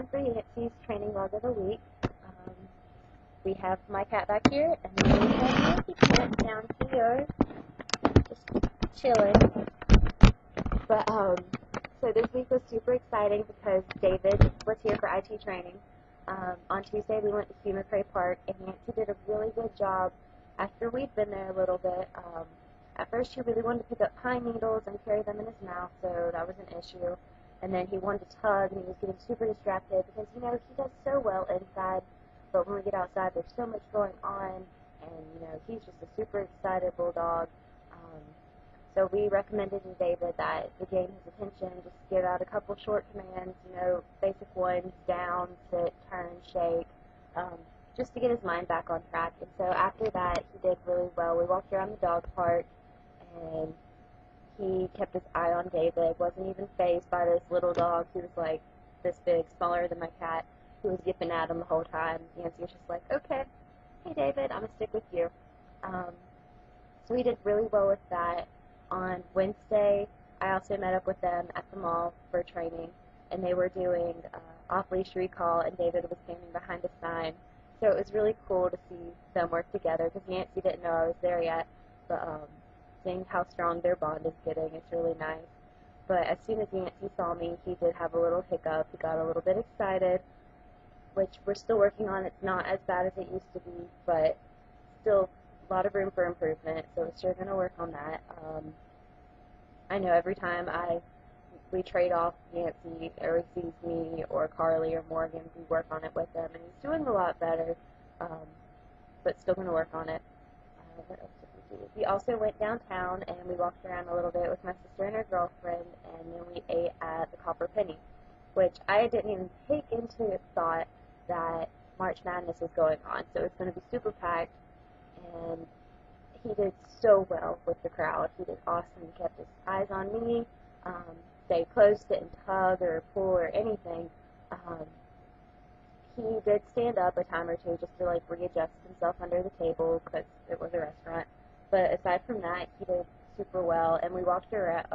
time for Yancy's training log of the week. We have my cat back here, and then we have Yancy cat down here, just chilling. But so this week was super exciting because David was here for IT training. On Tuesday we went to Human Park, and Yancy did a really good job. After we'd been there a little bit, at first he really wanted to pick up pine needles and carry them in his mouth, so that was an issue. And then he wanted to tug, and he was getting super distracted because, you know, he does so well inside, but when we get outside there's so much going on, and, you know, he's just a super excited bulldog. So we recommended to David that to gain his attention, just give out a couple short commands, you know, basic ones: down, sit, turn, shake, just to get his mind back on track. And so after that, he did really well. We walked around the dog park, and he kept his eye on David, wasn't even fazed by this little dog who was like this big, smaller than my cat, who was yipping at him the whole time. Yancy was just like, okay, hey David, I'm going to stick with you. So we did really well with that. On Wednesday, I also met up with them at the mall for training, and they were doing off-leash recall, and David was standing behind a sign. So it was really cool to see them work together, because Yancy didn't know I was there yet, but seeing how strong their bond is getting, it's really nice. But as soon as Yancy saw me, he did have a little hiccup. He got a little bit excited, which we're still working on. It's not as bad as it used to be, but still a lot of room for improvement, so we're sure going to work on that. I know every time we trade off Yancy, or he sees me or Carly or Morgan, we work on it with them, and he's doing a lot better, but still going to work on it. What else did we do? We also went downtown, and we walked around a little bit with my sister and her girlfriend, and then we ate at the Copper Penny, which I didn't even take into thought that March Madness was going on, so it's going to be super packed. And he did so well with the crowd. He did awesome. He kept his eyes on me. Stayed close, didn't tug or pull or anything. He did stand up a time or two just to like readjust himself under the table because it was a restaurant. But aside from that, he did super well. And we walked around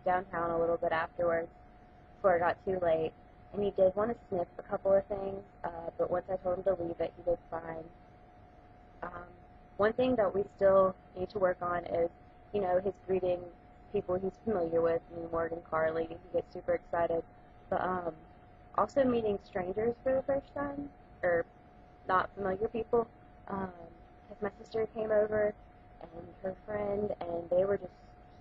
downtown a little bit afterwards before it got too late. And he did want to sniff a couple of things, but once I told him to leave it, he did fine. One thing that we still need to work on is, you know, his greeting people he's familiar with, me, Morgan, Carly. He gets super excited. But also meeting strangers for the first time, or not familiar people. Because my sister came over and her friend, and they were just,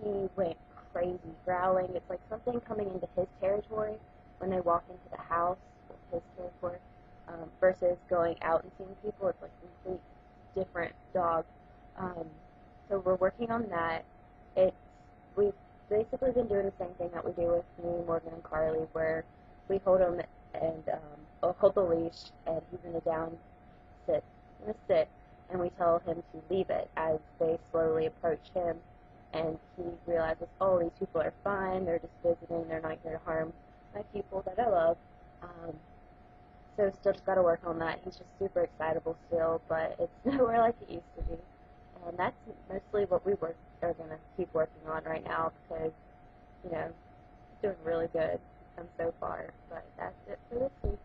he went crazy, growling. It's like something coming into his territory when they walk into the house, his territory, versus going out and seeing people. It's like complete different dog. So we're working on that. We've basically been doing the same thing that we do with me, Morgan, and Carly, where we hold him and hold the leash, and he's in a down sit, and we tell him to leave it as they slowly approach him, and he realizes, oh, these people are fine, they're just visiting, they're not here to harm my people that I love. So still just got to work on that. He's just super excitable still, but it's nowhere like it used to be. And that's mostly what we are going to keep working on right now because, you know, he's doing really good so far. But that's it for this week.